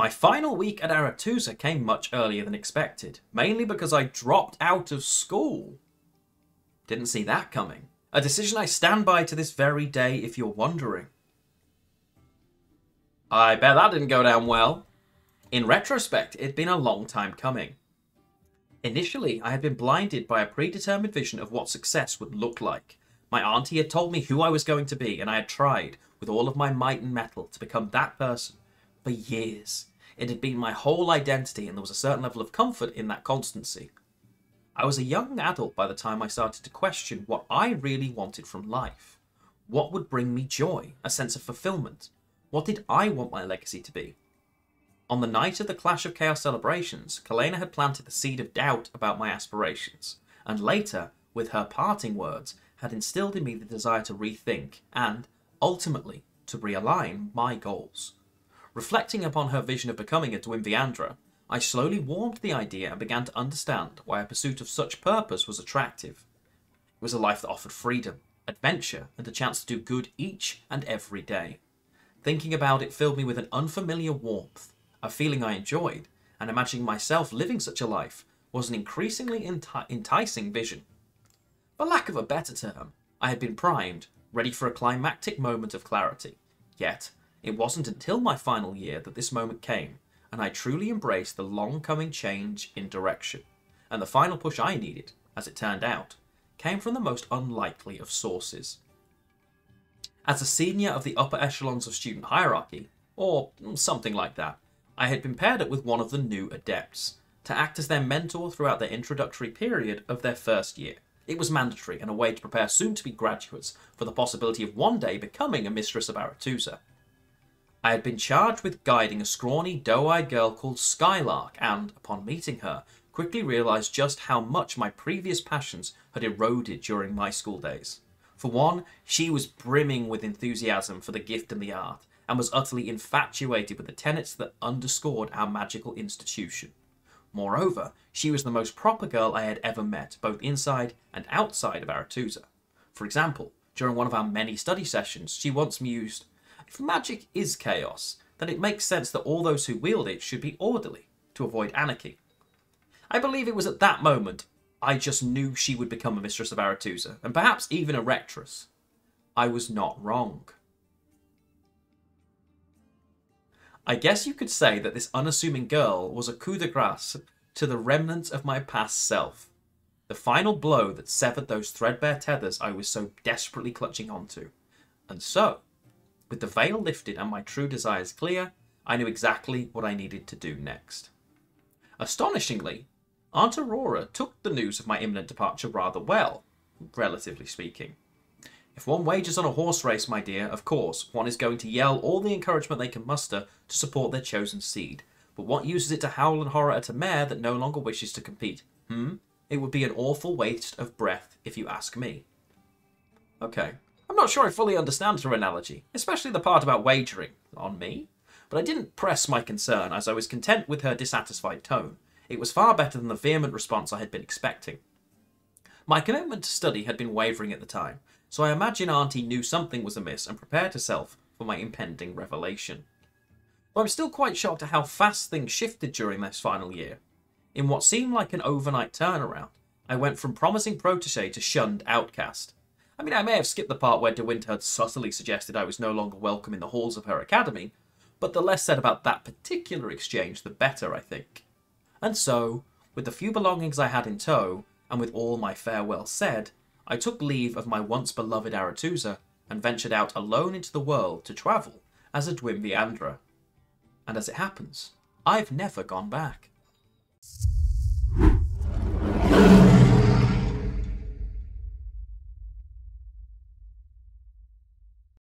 My final week at Aretuza came much earlier than expected, mainly because I dropped out of school. Didn't see that coming. A decision I stand by to this very day, if you're wondering. I bet that didn't go down well. In retrospect, it'd been a long time coming. Initially, I had been blinded by a predetermined vision of what success would look like. My auntie had told me who I was going to be, and I had tried, with all of my might and mettle, to become that person for years. It had been my whole identity, and there was a certain level of comfort in that constancy. I was a young adult by the time I started to question what I really wanted from life. What would bring me joy, a sense of fulfillment? What did I want my legacy to be? On the night of the Clash of Chaos celebrations, Kalena had planted the seed of doubt about my aspirations, and later, with her parting words, had instilled in me the desire to rethink and, ultimately, to realign my goals. Reflecting upon her vision of becoming a Dwimviandra, I slowly warmed to the idea and began to understand why a pursuit of such purpose was attractive. It was a life that offered freedom, adventure, and a chance to do good each and every day. Thinking about it filled me with an unfamiliar warmth, a feeling I enjoyed, and imagining myself living such a life was an increasingly enticing vision. For lack of a better term, I had been primed, ready for a climactic moment of clarity. Yet, it wasn't until my final year that this moment came, and I truly embraced the long-coming change in direction. And the final push I needed, as it turned out, came from the most unlikely of sources. As a senior of the upper echelons of student hierarchy, or something like that, I had been paired up with one of the new adepts, to act as their mentor throughout their introductory period of their first year. It was mandatory and a way to prepare soon-to-be graduates for the possibility of one day becoming a mistress of Aretuza. I had been charged with guiding a scrawny, doe-eyed girl called Skylark and, upon meeting her, quickly realised just how much my previous passions had eroded during my school days. For one, she was brimming with enthusiasm for the gift and the art, and was utterly infatuated with the tenets that underscored our magical institution. Moreover, she was the most proper girl I had ever met, both inside and outside of Aretuza. For example, during one of our many study sessions, she once mused, "If magic is chaos, then it makes sense that all those who wield it should be orderly, to avoid anarchy." I believe it was at that moment I just knew she would become a mistress of Aretuza, and perhaps even a rectress. I was not wrong. I guess you could say that this unassuming girl was a coup de grace to the remnants of my past self. The final blow that severed those threadbare tethers I was so desperately clutching onto. And so, with the veil lifted and my true desires clear, I knew exactly what I needed to do next. Astonishingly, Aunt Aurora took the news of my imminent departure rather well, relatively speaking. If one wagers on a horse race, my dear, of course, one is going to yell all the encouragement they can muster to support their chosen seed. But what use is it to howl in horror at a mare that no longer wishes to compete? It would be an awful waste of breath, if you ask me. Okay, I'm not sure I fully understand her analogy, especially the part about wagering on me. But I didn't press my concern, as I was content with her dissatisfied tone. It was far better than the vehement response I had been expecting. My commitment to study had been wavering at the time, so I imagine Auntie knew something was amiss and prepared herself for my impending revelation. But I'm still quite shocked at how fast things shifted during this final year. In what seemed like an overnight turnaround, I went from promising protege to shunned outcast. I mean, I may have skipped the part where De Winter had subtly suggested I was no longer welcome in the halls of her academy, but the less said about that particular exchange, the better, I think. And so, with the few belongings I had in tow, and with all my farewell said, I took leave of my once beloved Aretuza and ventured out alone into the world to travel as a Dwimviandra. And as it happens, I've never gone back.